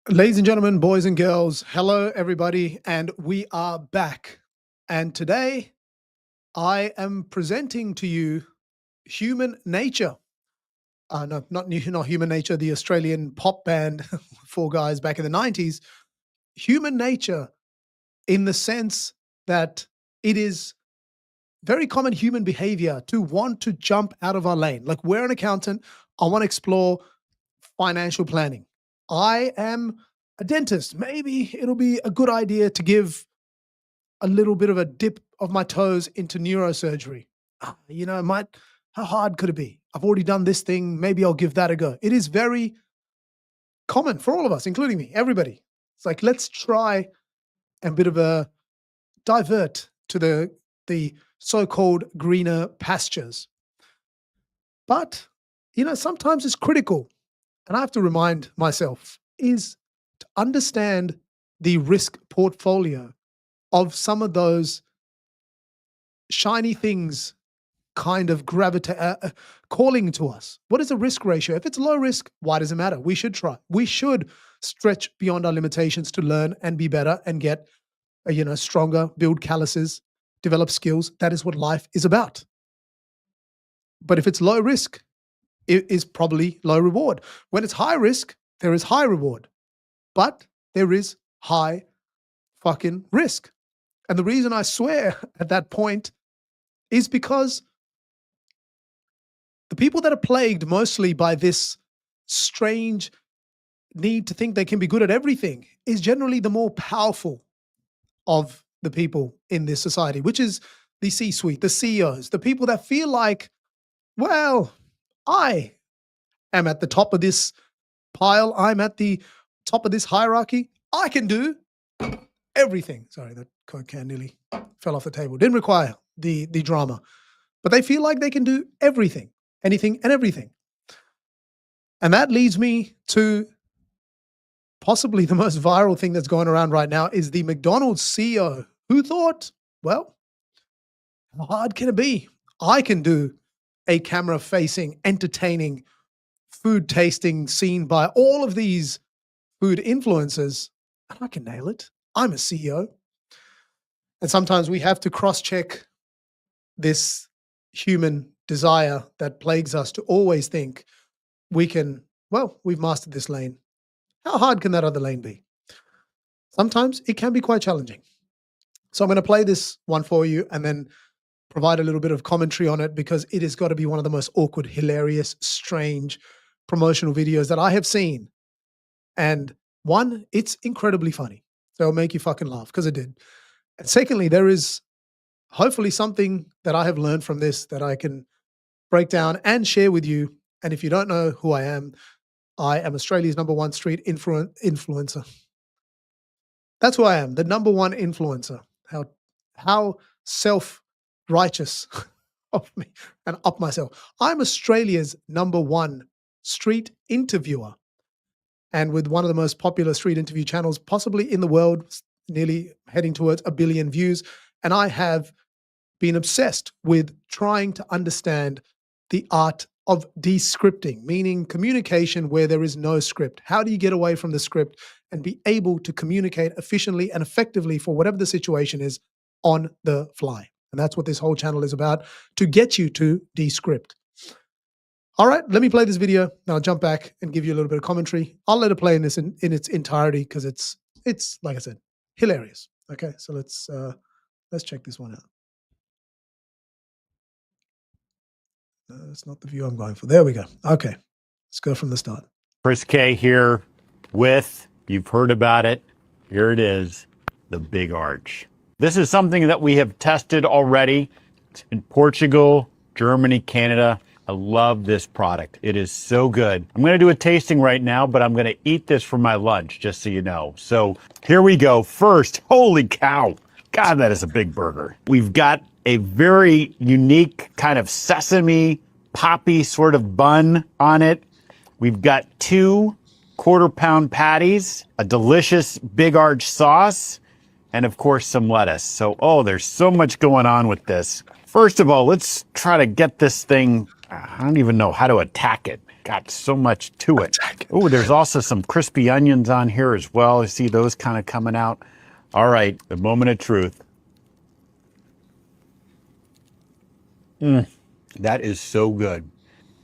Ladies and gentlemen, boys and girls, hello everybody, and we are back. And today I am presenting to you Human Nature. No, not Human Nature, the Australian pop band, four guys back in the 90s. Human Nature, in the sense that it is very common human behavior to want to jump out of our lane. Like, we're an accountant, I want to explore financial planning. I am a dentist. Maybe it'll be a good idea to give a little bit of a dip of my toes into neurosurgery. It might, how hard could it be? I've already done this thing. Maybe I'll give that a go. It is very common for all of us, including me, everybody. It's like, let's try a bit of a divert to the so-called greener pastures. But, sometimes it's critical, and I have to remind myself, is to understand the risk portfolio of some of those shiny things kind of calling to us. What is a risk ratio? If it's low risk, why does it matter? We should try. We should stretch beyond our limitations to learn and be better and get, stronger, build calluses, develop skills. That is what life is about. But if it's low risk, it is probably low reward. When it's high risk, there is high reward, but there is high fucking risk. And the reason I swear at that point is because the people that are plagued mostly by this strange need to think they can be good at everything is generally the more powerful of the people in this society, which is the C-suite, the CEOs, the people that feel like, well, I am at the top of this pile. I'm at the top of this hierarchy. I can do everything. Sorry, that Coke can nearly fell off the table. Didn't require the drama. But they feel like they can do everything, anything and everything. And that leads me to possibly the most viral thing that's going around right now is the McDonald's CEO who thought, well, how hard can it be? I can do a camera-facing, entertaining, food-tasting scene by all of these food influencers, and I can nail it. I'm a CEO. And sometimes we have to cross-check this human desire that plagues us to always think we've mastered this lane. How hard can that other lane be? Sometimes it can be quite challenging. So I'm going to play this one for you and then provide a little bit of commentary on it, because it has got to be one of the most awkward, hilarious, strange promotional videos that I have seen. And one, it's incredibly funny. So it'll make you fucking laugh, because it did. And secondly, there is hopefully something that I have learned from this that I can break down and share with you. And if you don't know who I am Australia's #1 street influencer. That's who I am, the #1 influencer. How self-righteous of me and up myself. I'm Australia's #1 street interviewer, and with one of the most popular street interview channels possibly in the world, nearly heading towards 1 billion views. And I have been obsessed with trying to understand the art of descripting, meaning communication where there is no script. How do you get away from the script and be able to communicate efficiently and effectively for whatever the situation is on the fly? And that's what this whole channel is about, to get you to descript. All right, let me play this video. Then I'll jump back and give you a little bit of commentary. I'll let it play in its entirety, because it's like I said, hilarious. Okay, so let's check this one out. That's not the view I'm going for. There we go. Okay, let's go from the start. Chris K here with, you've heard about it, here it is, the Big Arch. This is something that we have tested already in Portugal, Germany, Canada. I love this product. It is so good. I'm going to do a tasting right now, but I'm going to eat this for my lunch, just so you know. So here we go. First, holy cow. God, that is a big burger. We've got a very unique kind of sesame poppy sort of bun on it. We've got 2 quarter-pound patties, a delicious Big Arch sauce, and of course some lettuce. So, there's so much going on with this. First of all, let's try to get this thing, I don't even know how to attack it. got so much to it. Oh, there's also some crispy onions on here as well. I see those kind of coming out. All right, the moment of truth. That is so good.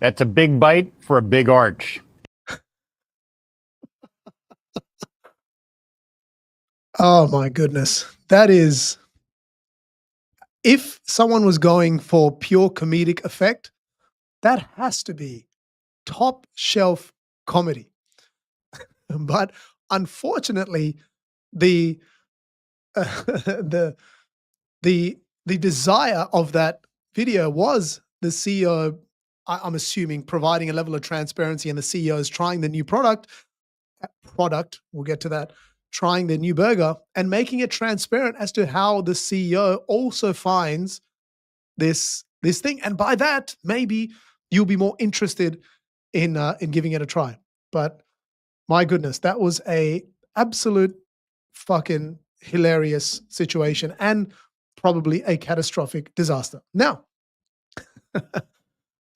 That's a big bite for a big arch. Oh my goodness. That is, if someone was going for pure comedic effect, that has to be top shelf comedy. But unfortunately, the the the desire of that video was the CEO, I'm assuming, providing a level of transparency, and the CEO is trying the new product, we'll get to that, trying the new burger and making it transparent as to how the CEO also finds this thing. And by that, maybe you'll be more interested in giving it a try. But my goodness, that was a absolute fucking hilarious situation and probably a catastrophic disaster. Now,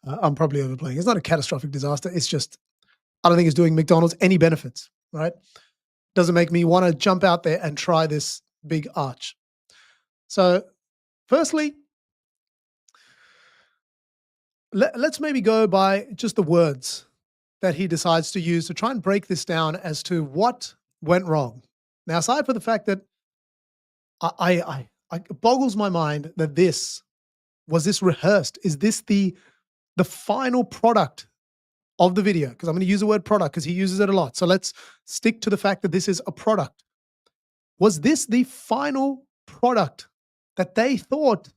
I'm probably overplaying. It's not a catastrophic disaster. It's just, I don't think it's doing McDonald's any benefits, right? Doesn't make me want to jump out there and try this big arch. So, firstly, let's maybe go by just the words that he decides to use to try and break this down as to what went wrong. Now, aside from the fact that it boggles my mind that this rehearsed? Is this the final product of the video? Because I'm going to use the word product because he uses it a lot. So let's stick to the fact that this is a product. Was this the final product that they thought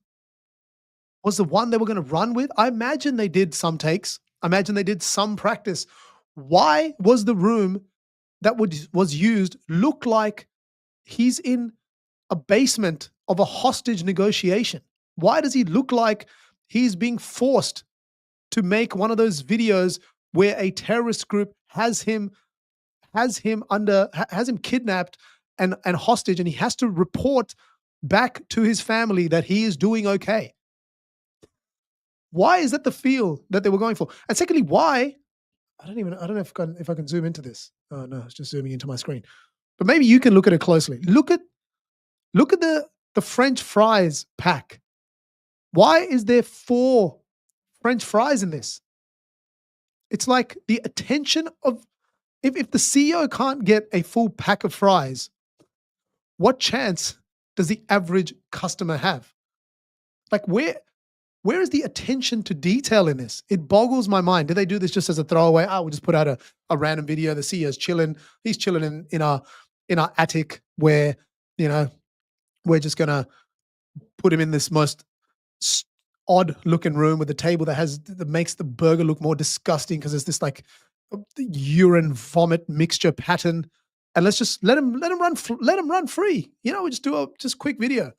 was the one they were going to run with? I imagine they did some takes. I imagine they did some practice. Why was the room that was used look like he's in a basement of a hostage negotiation? Why does he look like he's being forced to make one of those videos where a terrorist group has him kidnapped and hostage, and he has to report back to his family that he is doing okay? Why is that the feel that they were going for? And secondly, why? I don't know if I can zoom into this. Oh no, it's just zooming into my screen. But maybe you can look at it closely. Look at the French fries pack. Why is there 4 French fries in this? It's like the attention of, if the CEO can't get a full pack of fries, what chance does the average customer have? Like, where is the attention to detail in this? It boggles my mind. Did they do this just as a throwaway? We'll just put out a random video. The CEO's chilling. He's chilling in our attic where, we're just gonna put him in this most odd looking room with a table that makes the burger look more disgusting because there's this like urine vomit mixture pattern. And let's just let him run free. We just do a quick video.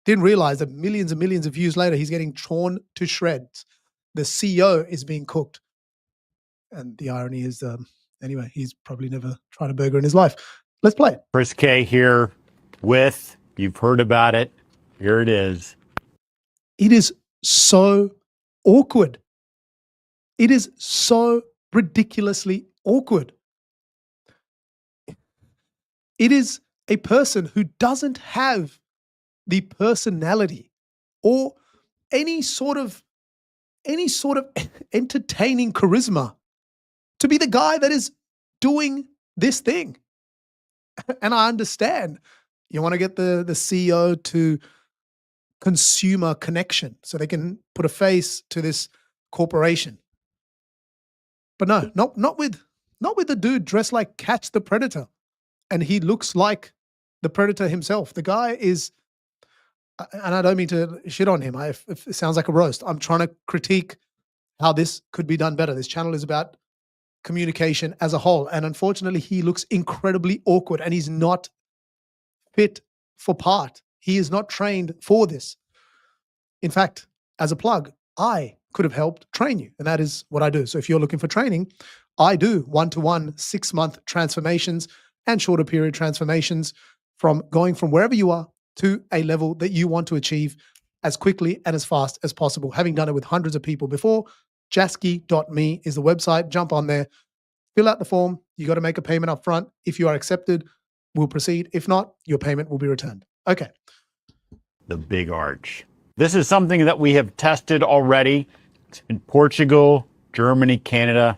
Didn't realize that millions and millions of views later, he's getting torn to shreds. The CEO is being cooked. And the irony is, anyway, he's probably never tried a burger in his life. Let's play it. Chris K here with, you've heard about it. Here it is. It is so awkward. It is so ridiculously awkward. It is a person who doesn't have the personality or any sort of entertaining charisma to be the guy that is doing this thing. And I understand you want to get the CEO to consumer connection so they can put a face to this corporation. But no, not with the dude dressed like Catch the Predator. And he looks like the Predator himself. The guy is, and I don't mean to shit on him. It sounds like a roast. I'm trying to critique how this could be done better. This channel is about communication as a whole. And unfortunately, he looks incredibly awkward and he's not fit for part. He is not trained for this. In fact, as a plug, I could have helped train you. And that is what I do. So if you're looking for training, I do 1-to-1 6-month transformations and shorter period transformations from going from wherever you are to a level that you want to achieve as quickly and as fast as possible. Having done it with hundreds of people before, Jasky.me is the website. Jump on there, fill out the form. You got to make a payment up front. If you are accepted, we'll proceed. If not, your payment will be returned. Okay. The big arch. This is something that we have tested already in Portugal, Germany, Canada.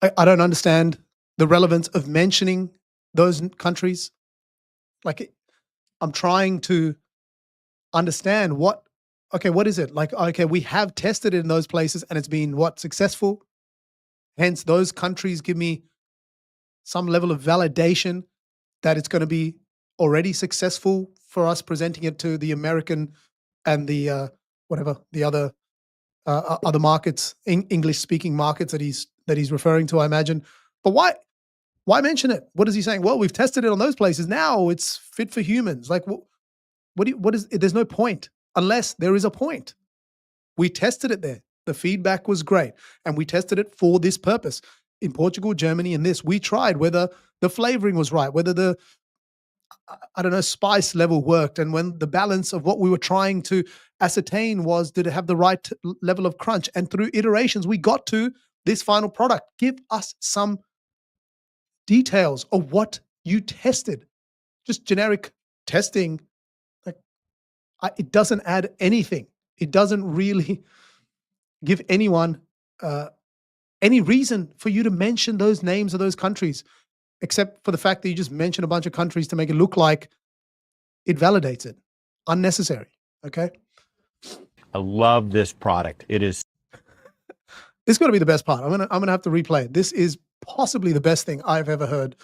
I don't understand the relevance of mentioning those countries. I'm trying to understand what is it? Like, okay, we have tested it in those places and it's been successful. Hence, those countries give me some level of validation that it's going to be already successful for us presenting it to the American and the whatever the other markets, English-speaking markets that he's referring to, I imagine. But why mention it? What is he saying? Well, we've tested it on those places. Now it's fit for humans. Like, what is? There's no point unless there is a point. We tested it there. The feedback was great, and we tested it for this purpose. In Portugal, Germany, and this, we tried whether the flavoring was right, whether the spice level worked, and when the balance of what we were trying to ascertain was, did it have the right level of crunch? And through iterations, we got to this final product. Give us some details of what you tested. Just generic testing, it doesn't add anything. It doesn't really give anyone any reason for you to mention those names of those countries, except for the fact that you just mention a bunch of countries to make it look like it validates it. Unnecessary. Okay. I love this product. This is going to be the best part. I'm gonna have to replay it. This is possibly the best thing I've ever heard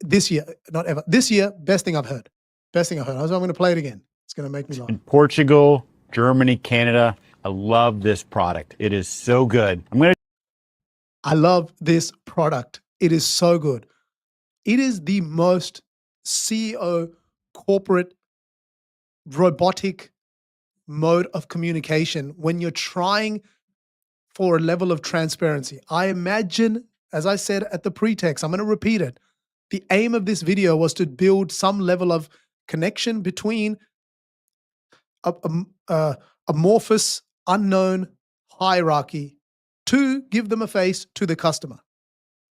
this year. Not ever. This year, best thing I've heard. Best thing I've heard. I'm going to play it again. It's going to make me laugh. In Portugal, Germany, Canada. I love this product. It is so good. I love this product. It is so good. It is the most CEO corporate robotic mode of communication when you're trying for a level of transparency. I imagine, as I said at the pretext, I'm going to repeat it. The aim of this video was to build some level of connection between amorphous, unknown hierarchy to give them a face to the customer.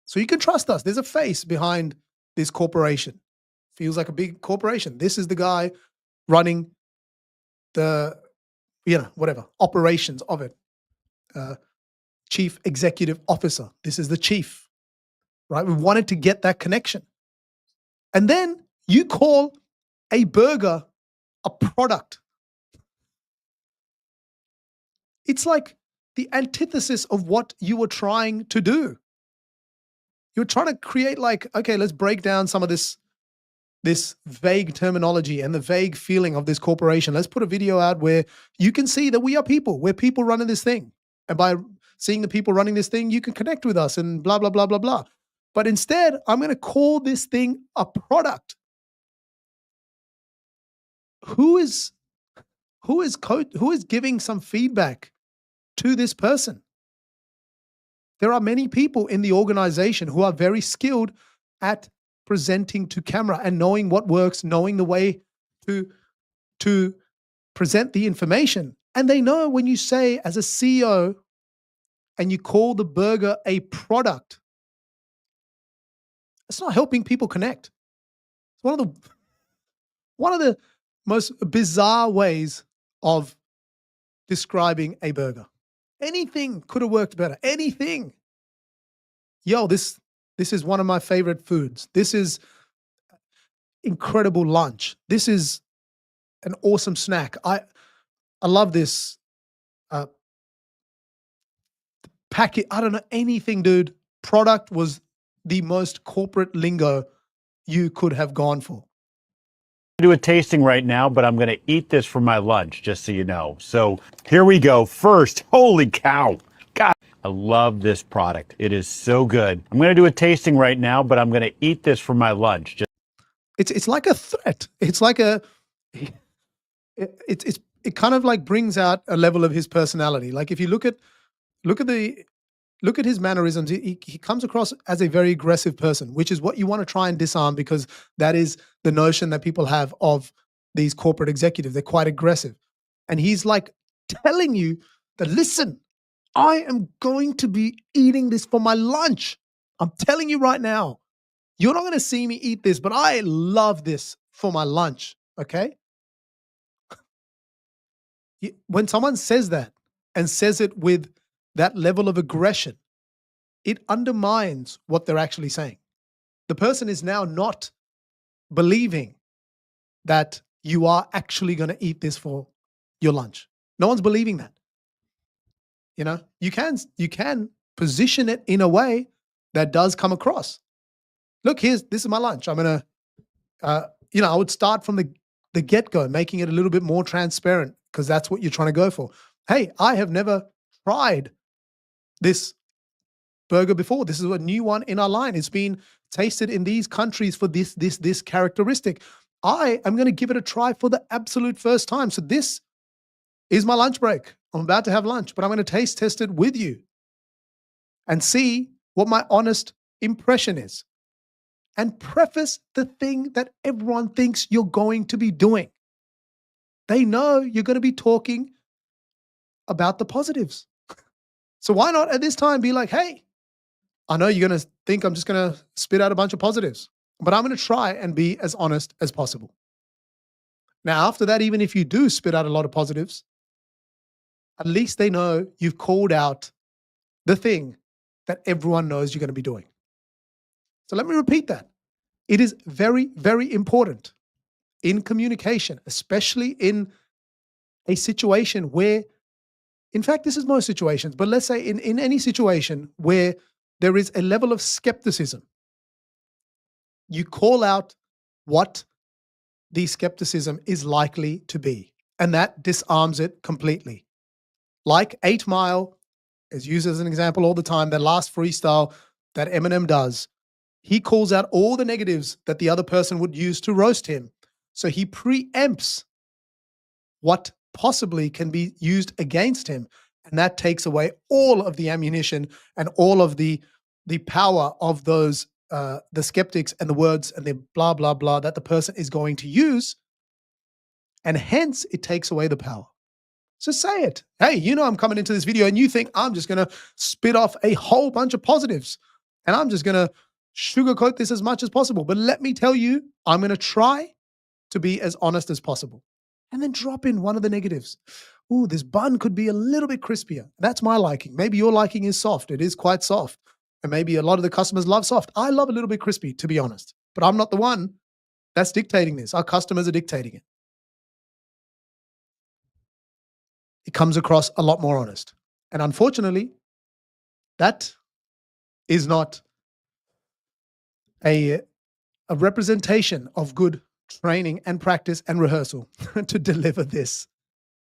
So you can trust us. There's a face behind this corporation. Feels like a big corporation. This is the guy running the, operations of it. Chief Executive Officer. This is the chief, right? We wanted to get that connection. And then you call a burger a product. It's like the antithesis of what you were trying to do. You're trying to create let's break down some of this vague terminology and the vague feeling of this corporation. Let's put a video out where you can see that we are people. We're people running this thing. And by seeing the people running this thing, you can connect with us and blah, blah, blah, blah, blah. But instead, I'm going to call this thing a product. Who is giving some feedback to this person? There are many people in the organization who are very skilled at presenting to camera and knowing what works, knowing the way to present the information. And they know when you say, as a CEO, and you call the burger a product, it's not helping people connect. It's one of the most bizarre ways of describing a burger. Anything could have worked better. Anything. This is one of my favorite foods. This is incredible lunch. This is an awesome snack. I love this packet. I don't know anything, dude. Product was the most corporate lingo you could have gone for. Do a tasting right now, but I'm going to eat this for my lunch, just so you know. So here we go. First, holy cow. God, I love this product. It is so good. I'm going to do a tasting right now, but I'm going to eat this for my lunch. It's like a threat. It's like it kind of like brings out a level of his personality. Like if you look at his mannerisms, he comes across as a very aggressive person, which is what you want to try and disarm, because that is the notion that people have of these corporate executives. They're quite aggressive. And he's like telling you that, listen, I am going to be eating this for my lunch. I'm telling you right now, you're not going to see me eat this, but I love this for my lunch. Okay. When someone says that and says it with that level of aggression, it undermines what they're actually saying. The person is now not believing that you are actually going to eat this for your lunch. No one's believing that. You know, you can position it in a way that does come across. Look, this is my lunch. I'm gonna, I would start from the get go, making it a little bit more transparent because that's what you're trying to go for. Hey, I have never tried this burger before. This is a new one in our line. It's been tasted in these countries for this characteristic. I am going to give it a try for the absolute first time. So this is my lunch break. I'm about to have lunch, but I'm going to taste test it with you and see what my honest impression is. And preface the thing that everyone thinks you're going to be doing. They know you're going to be talking about the positives. So why not at this time be like, hey, I know you're going to think I'm just going to spit out a bunch of positives, but I'm going to try and be as honest as possible. Now, after that, even if you do spit out a lot of positives, at least they know you've called out the thing that everyone knows you're going to be doing. So let me repeat that. It is very, very important in communication, especially in a situation where, in fact, this is most situations, but let's say in any situation where there is a level of skepticism, you call out what the skepticism is likely to be, and that disarms it completely. Like 8 Mile is used as an example all the time, that last freestyle that Eminem does. He calls out all the negatives that the other person would use to roast him. So he preempts what possibly can be used against him. And that takes away all of the ammunition and all of the power of those, the skeptics and the words and the blah, blah, blah that the person is going to use. And hence it takes away the power. So say it. Hey, I'm coming into this video and you think I'm just going to spit off a whole bunch of positives and I'm just going to sugarcoat this as much as possible. But let me tell you, I'm going to try to be as honest as possible. And then drop in one of the negatives. Ooh, this bun could be a little bit crispier. That's my liking. Maybe your liking is soft. It is quite soft. And maybe a lot of the customers love soft. I love a little bit crispy, to be honest. But I'm not the one that's dictating this. Our customers are dictating it. It comes across a lot more honest. And unfortunately, that is not a representation of good training and practice and rehearsal to deliver this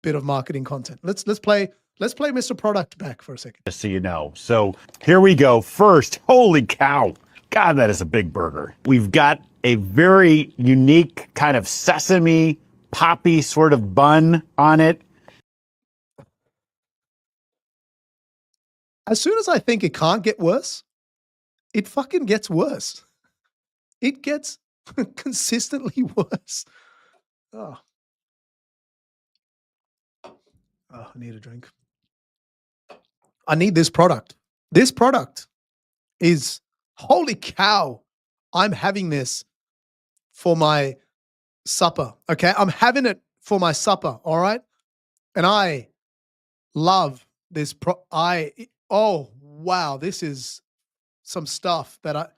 bit of marketing content. Let's play Mr. Product back for a second. Just so you know. So here we go. First, holy cow. God, that is a big burger. We've got a very unique kind of sesame poppy sort of bun on it. As soon as I think it can't get worse, it fucking gets worse. It gets consistently worse. Oh. I need a drink. I need this product. This product is, holy cow, I'm having this for my supper, okay? I'm having it for my supper, all right? And I love this. Oh, wow, this is some stuff that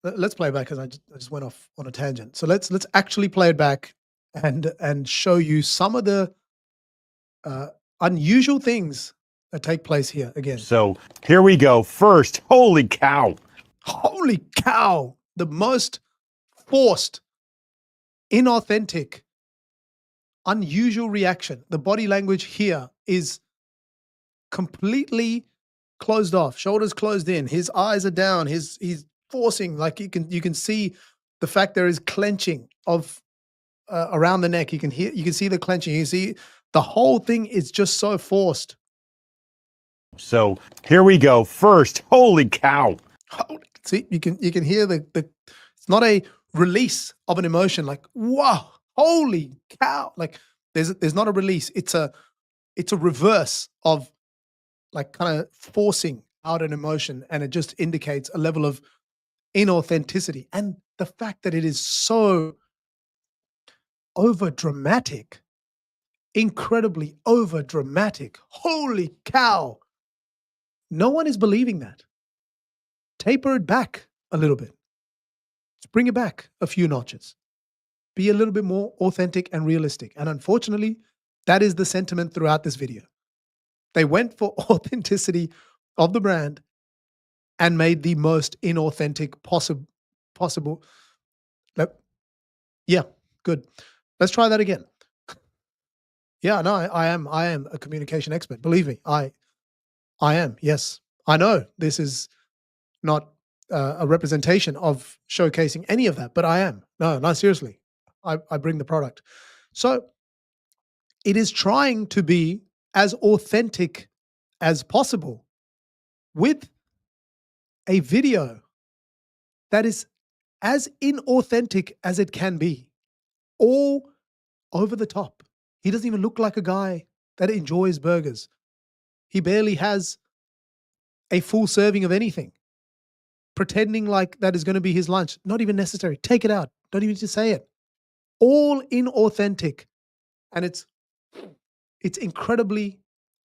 let's play it back because I just went off on a tangent. So let's actually play it back and show you some of the unusual things that take place here again. So here we go. First, holy cow. Holy cow. The most forced, inauthentic, unusual reaction. The body language here is completely closed off, shoulders closed in. His eyes are down. He's forcing, like you can see the fact there is clenching of around the neck. You can see the clenching. You see the whole thing is just so forced. So here we go. First, holy cow. See, you can hear the it's not a release of an emotion like, wow, holy cow. Like there's not a release. It's a it's a reverse of like kind of forcing out an emotion, and it just indicates a level of inauthenticity. And the fact that it is so over dramatic, incredibly over dramatic. Holy cow. No one is believing that. Taper it back a little bit. Let's bring it back a few notches. Be a little bit more authentic and realistic. And unfortunately, that is the sentiment throughout this video. They went for authenticity of the brand and made the most inauthentic possible. Yeah, good. Let's try that again. Yeah, no, I am a communication expert. Believe me, I am. Yes, I know this is not a representation of showcasing any of that, but I am. No, seriously. I bring the product. So it is trying to be as authentic as possible with a video that is as inauthentic as it can be, all over the top. He doesn't even look like a guy that enjoys burgers. He barely has a full serving of anything, pretending like that is going to be his lunch. Not even necessary. Take it out. Don't even need to say it. All inauthentic. And it's incredibly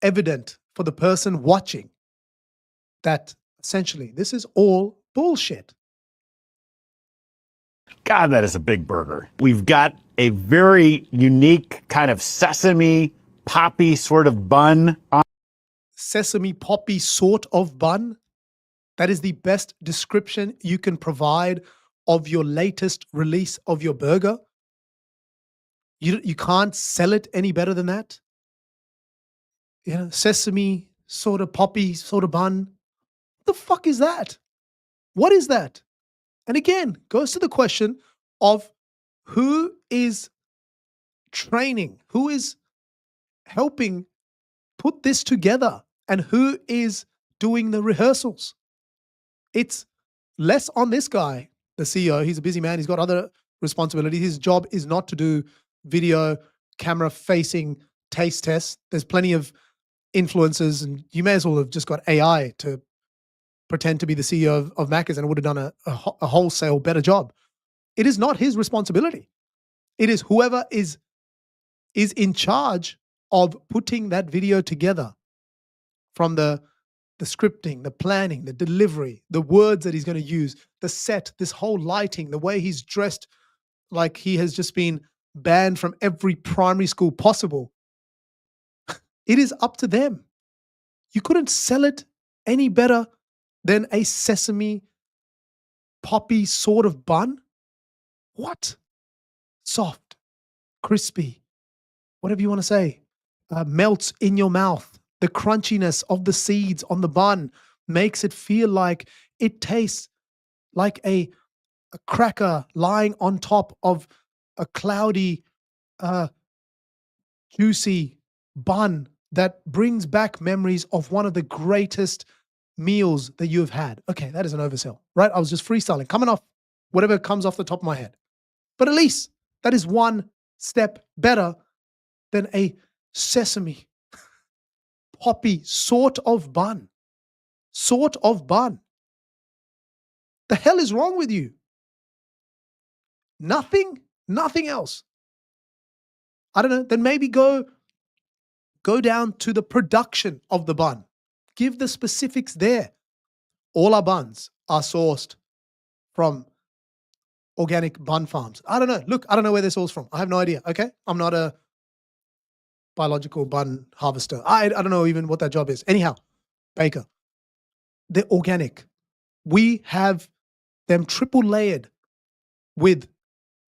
evident for the person watching that essentially this is all bullshit. God, that is a big burger. We've got a very unique kind of sesame poppy sort of bun on. Sesame poppy sort of bun. That is the best description you can provide of your latest release of your burger. You can't sell it any better than that. Sesame sort of poppy sort of bun. What the fuck is that? What is that? And again, goes to the question of who is training, who is helping put this together, and who is doing the rehearsals. It's less on this guy, the CEO. He's a busy man. He's got other responsibilities. His job is not to do video, camera facing taste tests. There's plenty of influencers, and you may as well have just got AI to pretend to be the CEO of Macca's, and it would have done a wholesale better job. It is not his responsibility. It is whoever is in charge of putting that video together, from the scripting, the planning, the delivery, the words that he's going to use, the set, this whole lighting, the way he's dressed like he has just been banned from every primary school possible. It is up to them. You couldn't sell it any better than a sesame poppy sort of bun. What? Soft, crispy, whatever you want to say, melts in your mouth. The crunchiness of the seeds on the bun makes it feel like it tastes like a cracker lying on top of a cloudy, juicy bun that brings back memories of one of the greatest meals that you have had. Okay, that is an oversell, right? I was just freestyling, coming off whatever comes off the top of my head. But at least that is one step better than a sesame poppy sort of bun. Sort of bun. The hell is wrong with you? Nothing else. I don't know. Then maybe go down to the production of the bun. Give the specifics there. All our buns are sourced from organic bun farms. I don't know. Look, I don't know where they're sourced from. I have no idea. Okay. I'm not a biological bun harvester. I don't know even what that job is. Anyhow, baker. They're organic. We have them triple layered with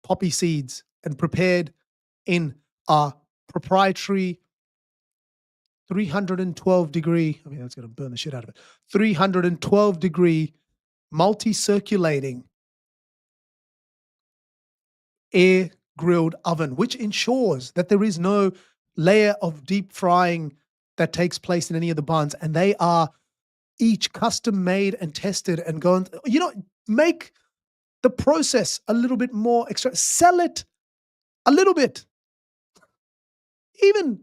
poppy seeds and prepared in our proprietary 312 degree, I mean, that's going to burn the shit out of it, 312 degree multi-circulating air grilled oven, which ensures that there is no layer of deep frying that takes place in any of the buns. And they are each custom made and tested and going, make the process a little bit more extra, sell it a little bit. Even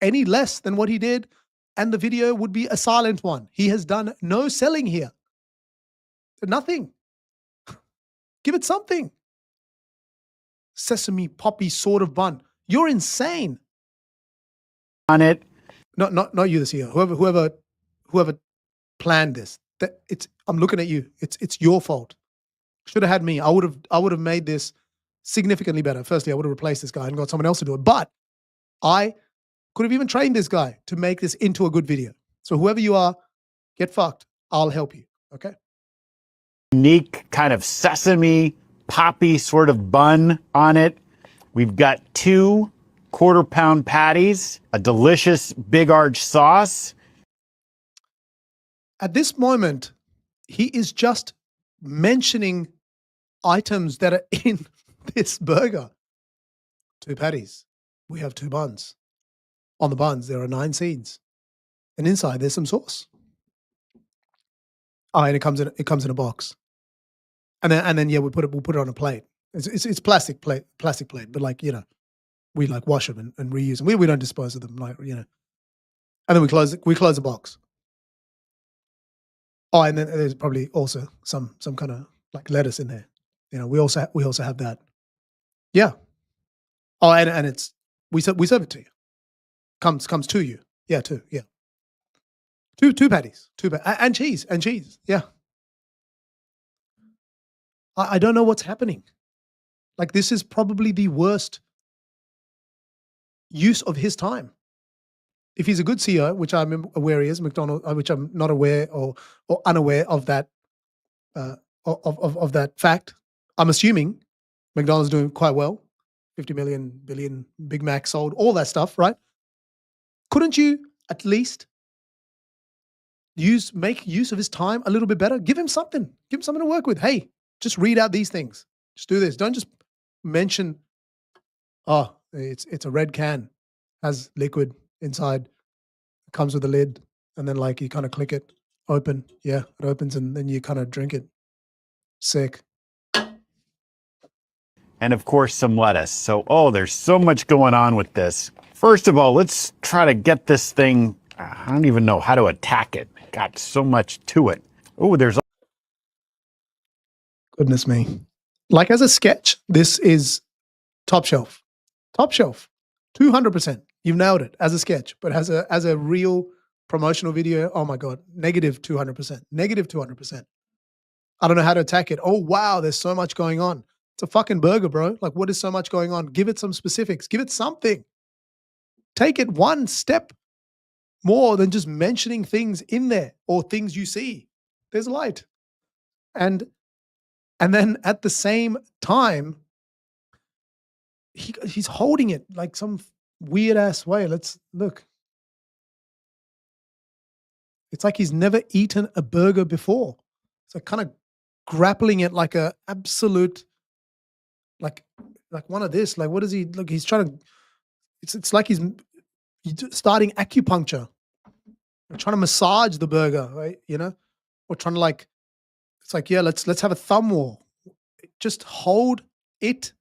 any less than what he did, and the video would be a silent one. He has done no selling here. Nothing. Give it something. Sesame poppy sort of bun. You're insane. On it. Not you, the CEO. Whoever planned this. I'm looking at you. It's your fault. Should have had me. I would have made this significantly better. Firstly, I would have replaced this guy and got someone else to do it. But I could have even trained this guy to make this into a good video. So whoever you are, get fucked. I'll help you. Okay? Unique kind of sesame poppy sort of bun on it. We've got 2 quarter-pound patties, a delicious big arch sauce. At this moment, he is just mentioning items that are in this burger. 2 patties. We have 2 buns. On the buns, there are 9 seeds. And inside, there's some sauce. Oh, and it comes in a box. And then yeah, we'll put it on a plate. It's plastic plate, but like, you know, we like wash them and reuse them. We don't dispose of them, like, you know. And then we close the box. Oh, and then there's probably also some kind of like lettuce in there. You know, we also have that. Yeah. Oh, and it's we serve it to you. Comes to you. Yeah, 2. Yeah. 2 patties. And cheese. Yeah. I don't know what's happening. Like, this is probably the worst use of his time. If he's a good CEO, which I'm aware he is, McDonald's, which I'm not aware or unaware of that of that fact. I'm assuming McDonald's doing quite well, 50 million, billion, Big Mac sold, all that stuff, right? Couldn't you at least make use of his time a little bit better? Give him something to work with. Hey, just read out these things. Just do this. Don't just mention, oh, it's a red can, has liquid inside, comes with a lid, and then like you kind of click it, open. Yeah, it opens, and then you kind of drink it. Sick. And of course, some lettuce. So, there's so much going on with this. First of all, let's try to get this thing. I don't even know how to attack it. Got so much to it. Oh, there's. Goodness me. Like, as a sketch, this is top shelf. Top shelf. 200%. You've nailed it as a sketch, but as a real promotional video, oh my God, negative 200%. Negative 200%. I don't know how to attack it. Oh, wow, there's so much going on. It's a fucking burger, bro. Like, what is so much going on? Give it some specifics. Give it something. Take it one step more than just mentioning things in there or things you see. There's light. And then at the same time, he's holding it like some weird ass way. Let's look. It's like he's never eaten a burger before. It's like kind of grappling it like a absolute, like one of this. Like, what is he? Look, he's trying to. It's like he's starting acupuncture. Trying to massage the burger, right? You know, or trying to like. It's like, yeah, let's have a thumb war. Just hold it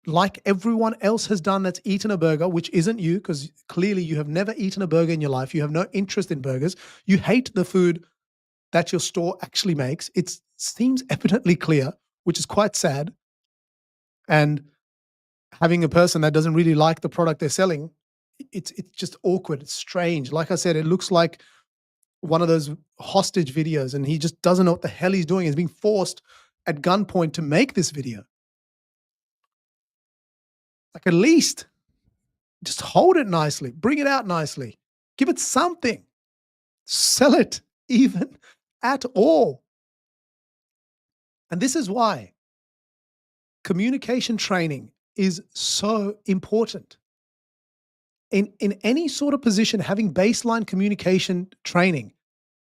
like everyone else has done that's eaten a burger, which isn't you, because clearly you have never eaten a burger in your life. You have no interest in burgers. You hate the food that your store actually makes. It seems evidently clear, which is quite sad. And having a person that doesn't really like the product they're selling, it's just awkward. It's strange. Like I said, it looks like one of those hostage videos, and he just doesn't know what the hell he's doing. He's being forced at gunpoint to make this video. Like, at least just hold it nicely, bring it out nicely, give it something, sell it even at all. And this is why communication training is so important. In any sort of position, having baseline communication training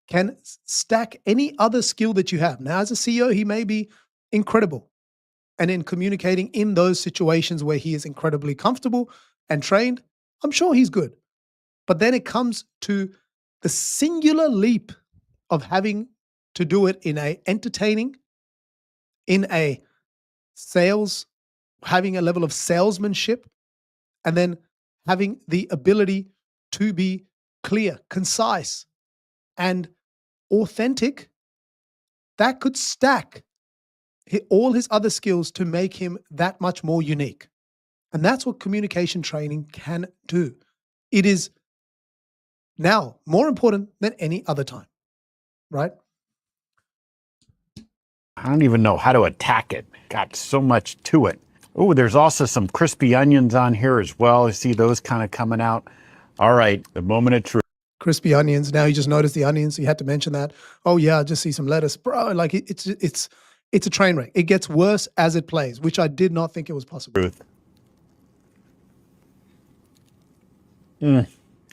can stack any other skill that you have. Now, as a CEO, he may be incredible. And in communicating in those situations where he is incredibly comfortable and trained, I'm sure he's good. But then it comes to the singular leap of having to do it in a entertaining, in a sales, having a level of salesmanship, and then having the ability to be clear, concise, and authentic, that could stack all his other skills to make him that much more unique. And that's what communication training can do. It is now more important than any other time, right? I don't even know how to attack it. Got so much to it. Oh, there's also some crispy onions on here as well. I see those kind of coming out. All right, the moment of truth. Crispy onions. Now you just noticed the onions. So you had to mention that. Oh yeah, I just see some lettuce, bro. Like it's a train wreck. It gets worse as it plays, which I did not think it was possible. Truth.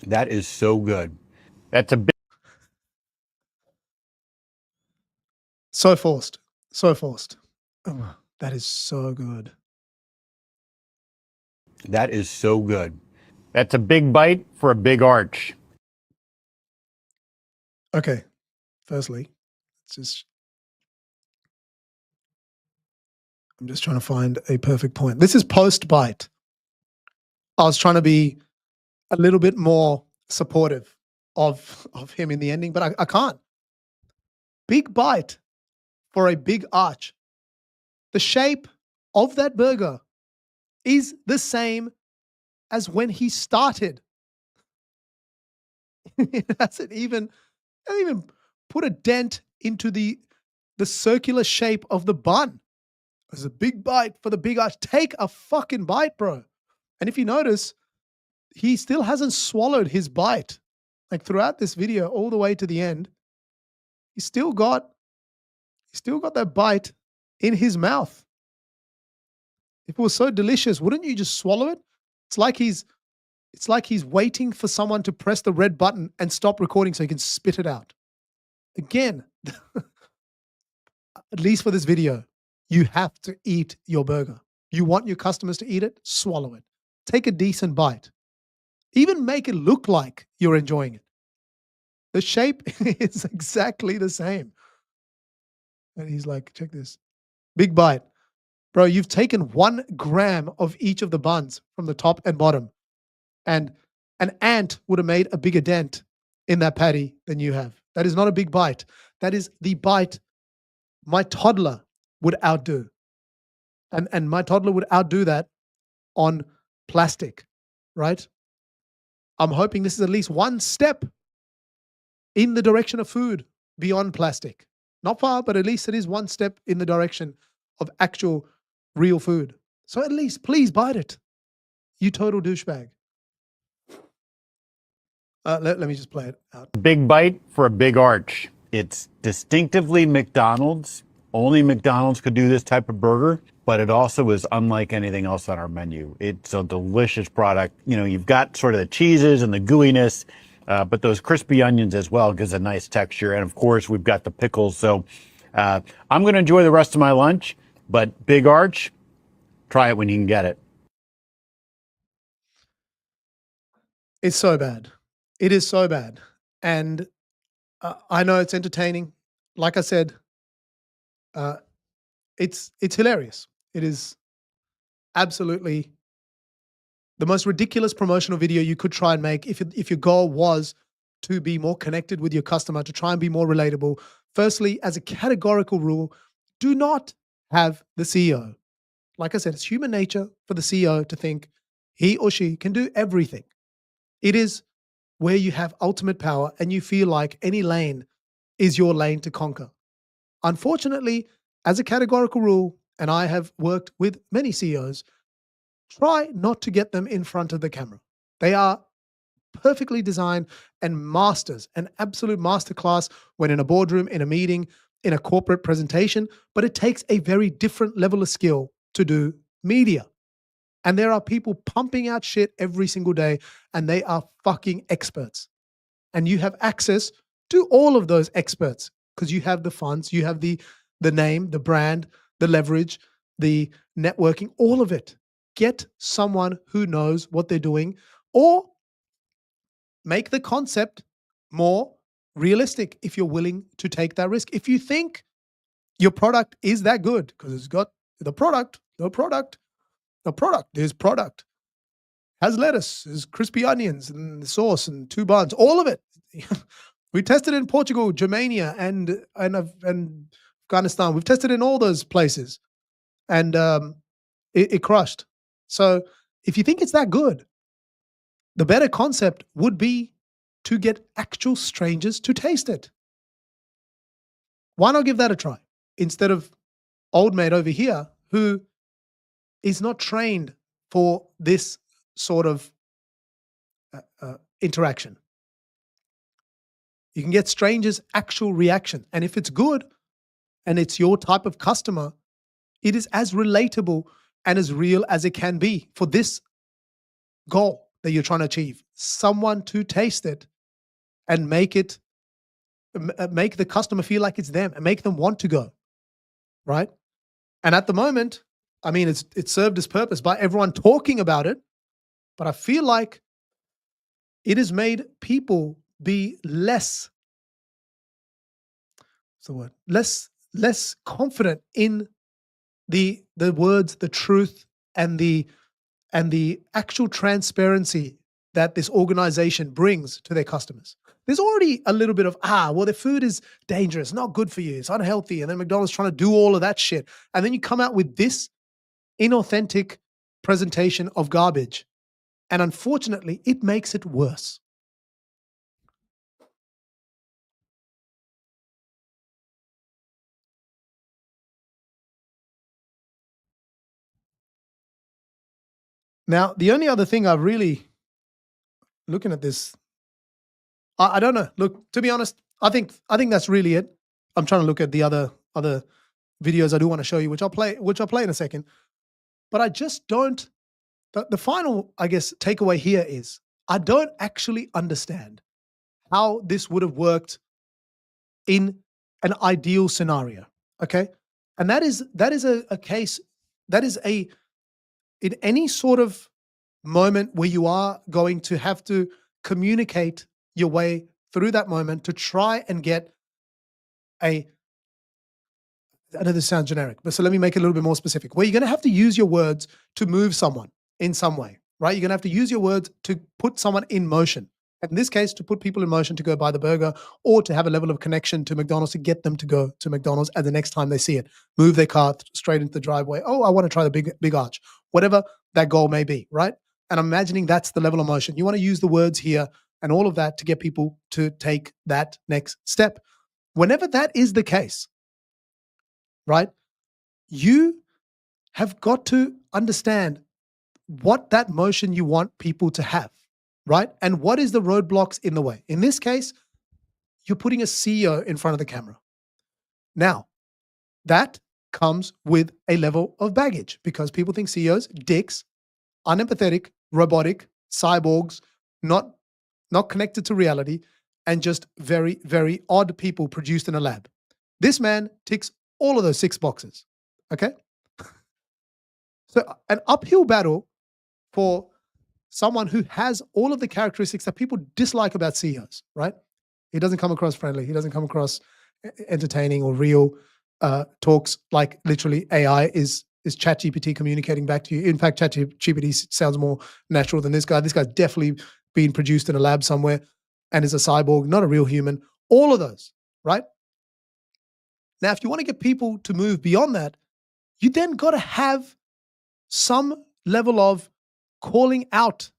That is so good. That's a big. So forced. So forced. Oh, that is so good. That is so good. That's a big bite for a big arch. Okay. Firstly, I'm just trying to find a perfect point. This is post bite. I was trying to be a little bit more supportive of him in the ending, but I can't. Big bite for a big arch. The shape of that burger is the same as when he started. It hasn't even put a dent into the circular shape of the bun. It's a big bite for the big arch. Take a fucking bite, bro. And if you notice, he still hasn't swallowed his bite. Like throughout this video, all the way to the end, he's still got that bite in his mouth. If it was so delicious, wouldn't you just swallow it? It's like he's waiting for someone to press the red button and stop recording so he can spit it out. Again, at least for this video, you have to eat your burger. You want your customers to eat it? Swallow it. Take a decent bite. Even make it look like you're enjoying it. The shape is exactly the same. And he's like, check this. Big bite. Bro, you've taken 1 gram of each of the buns from the top and bottom. And an ant would have made a bigger dent in that patty than you have. That is not a big bite. That is the bite my toddler would outdo. And my toddler would outdo that on plastic, right? I'm hoping this is at least one step in the direction of food beyond plastic. Not far, but at least it is one step in the direction of actual real food. So at least please bite it, you total douchebag. Let me just play it out. Big bite for a big arch. It's distinctively McDonald's. Only McDonald's could do this type of burger, but it also is unlike anything else on our menu. It's a delicious product. You know, you've got sort of the cheeses and the gooiness, but those crispy onions as well gives a nice texture. And of course, we've got the pickles. So I'm going to enjoy the rest of my lunch, but big arch, try it when you can get it. It's so bad. It is so bad. And I know it's entertaining. Like I said, it's hilarious. It is absolutely the most ridiculous promotional video you could try and make if your goal was to be more connected with your customer, to try and be more relatable. Firstly, as a categorical rule, do not have the CEO. Like I said, it's human nature for the CEO to think he or she can do everything. It is where you have ultimate power and you feel like any lane is your lane to conquer. Unfortunately, as a categorical rule, and I have worked with many CEOs, try not to get them in front of the camera. They are perfectly designed and masters, an absolute masterclass when in a boardroom, in a meeting, in a corporate presentation, but it takes a very different level of skill to do media. And there are people pumping out shit every single day, and they are fucking experts. And you have access to all of those experts because you have the funds, you have the name, the brand, the leverage, the networking, all of it. Get someone who knows what they're doing, or make the concept more realistic if you're willing to take that risk. If you think your product is that good, because it's got the product, there's product. has lettuce, has crispy onions and sauce and 2 buns, all of it. We tested it in Portugal, Germania, and Afghanistan. We've tested in all those places, and it crushed. So if you think it's that good, the better concept would be to get actual strangers to taste it. Why not give that a try instead of old mate over here who is not trained for this sort of interaction? You can get strangers' actual reaction. And if it's good and it's your type of customer, it is as relatable and as real as it can be for this goal that you're trying to achieve. Someone to taste it and make the customer feel like it's them and make them want to go, right? And at the moment, I mean, it's served its purpose by everyone talking about it, but I feel like it has made people be less, what's the word? Less confident in the words, the truth, and the actual transparency that this organization brings to their customers. There's already a little bit of, well, the food is dangerous, not good for you, it's unhealthy. And then McDonald's trying to do all of that shit. And then you come out with this inauthentic presentation of garbage. And unfortunately, it makes it worse. Now, the only other thing I really, looking at this, I don't know. Look, to be honest, I think that's really it. I'm trying to look at the other videos I do want to show you, which I'll play in a second. But I just don't. The final, I guess, takeaway here is I don't actually understand how this would have worked in an ideal scenario. Okay, and that is a case that is a in any sort of moment where you are going to have to communicate your way through that moment to try and get a, I know this sounds generic, but so let me make it a little bit more specific. Where you're going to have to use your words to move someone in some way, right? You're going to have to use your words to put someone in motion. In this case, to put people in motion to go buy the burger or to have a level of connection to McDonald's to get them to go to McDonald's and the next time they see it, move their car straight into the driveway. Oh, I want to try the big arch, whatever that goal may be, right? And I'm imagining that's the level of motion. You want to use the words here and all of that to get people to take that next step. Whenever that is the case, right, you have got to understand what that motion you want people to have, right? And what is the roadblocks in the way? In this case, you're putting a CEO in front of the camera. Now, that comes with a level of baggage because people think CEOs, dicks, unempathetic, robotic, cyborgs, not connected to reality, and just very, very odd people produced in a lab. This man ticks all of those 6 boxes. Okay? So an uphill battle for someone who has all of the characteristics that people dislike about CEOs, right? He doesn't come across friendly. He doesn't come across entertaining or real. Talks like literally AI is ChatGPT communicating back to you. In fact, ChatGPT sounds more natural than this guy. This guy's definitely been produced in a lab somewhere and is a cyborg, not a real human. All of those, right? Now, if you want to get people to move beyond that, you then got to have some level of calling out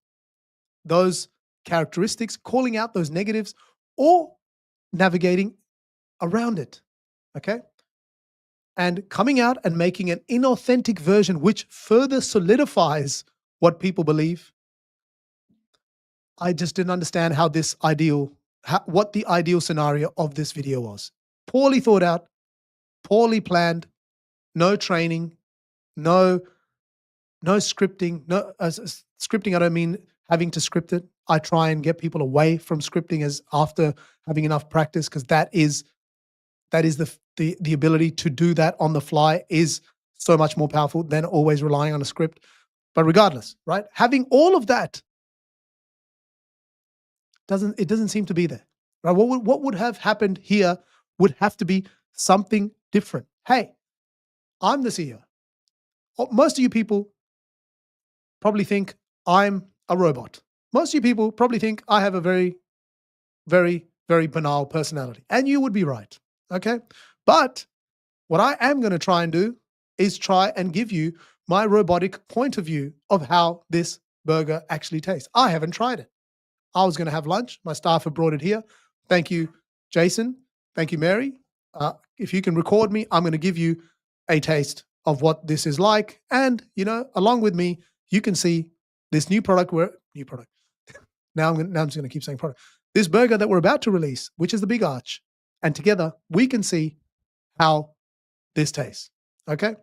those characteristics, calling out those negatives, or navigating around it. Okay? And coming out and making an inauthentic version which further solidifies what people believe. I just didn't understand how what the ideal scenario of this video was. Poorly thought out, poorly planned, no training, no scripting. No scripting. I don't mean having to script it. I try and get people away from scripting as after having enough practice, because that is the ability to do that on the fly is so much more powerful than always relying on a script. But regardless, right? Having all of that doesn't seem to be there. Right? What would have happened here would have to be something different. Hey, I'm the CEO. Most of you people probably think I'm a robot. Most of you people probably think I have a very, very, very banal personality. And you would be right. Okay. But what I am going to try and do is try and give you my robotic point of view of how this burger actually tastes. I haven't tried it. I was going to have lunch. My staff have brought it here. Thank you, Jason. Thank you, Mary. If you can record me, I'm going to give you a taste of what this is like. And, along with me, you can see this new product. Now I'm just going to keep saying product. This burger that we're about to release, which is the Big Arch. And together we can see how this tastes. Okay?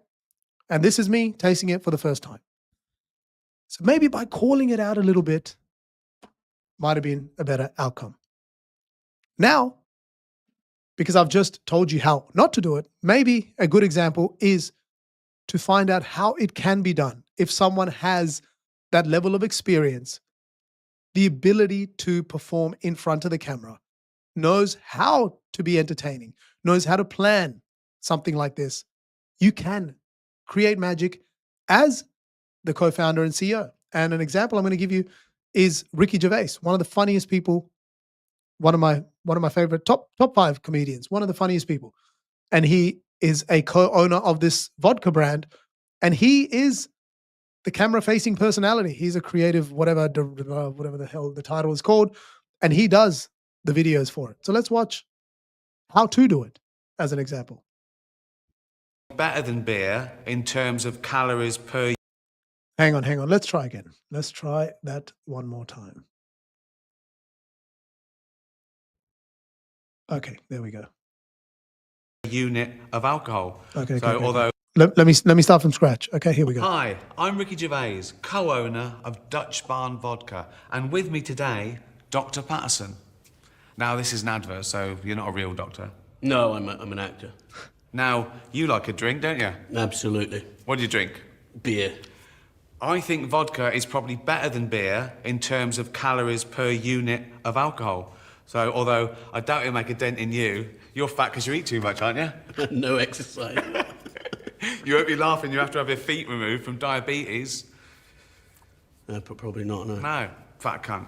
And this is me tasting it for the first time. So maybe by calling it out a little bit, might have been a better outcome. Now, because I've just told you how not to do it, maybe a good example is to find out how it can be done. If someone has that level of experience, the ability to perform in front of the camera, knows how to be entertaining, knows how to plan something like this, you can create magic as the co-founder and CEO. And an example I'm going to give you is Ricky Gervais, one of the funniest people, one of my favorite top 5 comedians, one of the funniest people. And he is a co-owner of this vodka brand, and he is the camera-facing personality. He's a creative, whatever the hell the title is called, and he does the videos for it. So let's watch how to do it as an example. Better than beer in terms of calories per. Hang on. Let's try again. Let's try that one more time. Okay, there we go. Unit of alcohol. Okay. Although. Let me start from scratch. Okay, here we go. Hi, I'm Ricky Gervais, co-owner of Dutch Barn Vodka, and with me today, Dr. Patterson. Now, this is an advert, so you're not a real doctor. No, I'm an actor. Now, you like a drink, don't you? Absolutely. What do you drink? Beer. I think vodka is probably better than beer in terms of calories per unit of alcohol. So, although I doubt it'll make a dent in you, you're fat because you eat too much, aren't you? No exercise. You won't be laughing, you have to have your feet removed from diabetes. Probably not, no. No, fat cunt.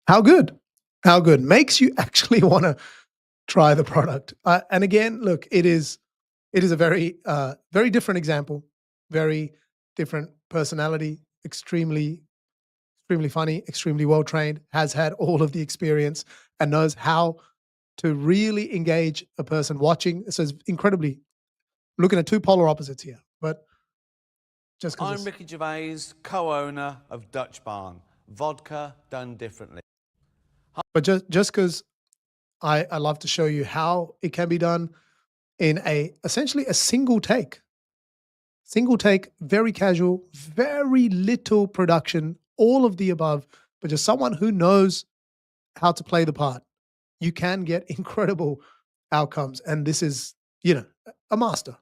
How good? How good? Makes you actually want to try the product. And again, look, it is a very, very different example, very different personality, extremely funny, extremely well-trained, has had all of the experience and knows how to really engage a person watching. So it's incredibly, looking at two polar opposites here, but just because I'm Ricky Gervais, co-owner of Dutch Barn. Vodka done differently. But just because I love to show you how it can be done in essentially a single take. Single take, very casual, very little production, all of the above, but just someone who knows how to play the part. You can get incredible outcomes. And this is, a master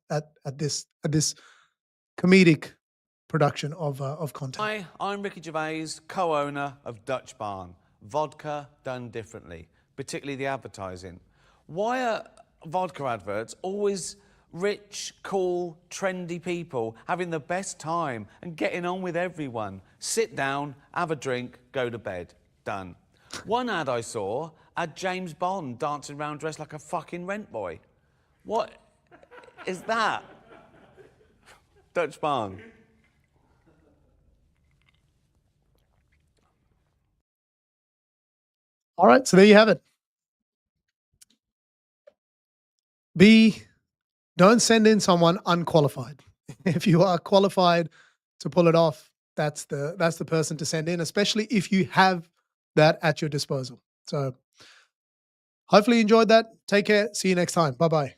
at this comedic production of content. Hi, I'm Ricky Gervais, co-owner of Dutch Barn. Vodka done differently, particularly the advertising. Why are vodka adverts always rich, cool, trendy people having the best time and getting on with everyone? Sit down, have a drink, go to bed. Done. One ad I saw had James Bond dancing around dressed like a fucking rent boy. What is that? Dutch Barn. All right, so there you have it. Don't send in someone unqualified. If you are qualified to pull it off, that's the person to send in, especially if you have that at your disposal. So hopefully you enjoyed that. Take care. See you next time. Bye-bye.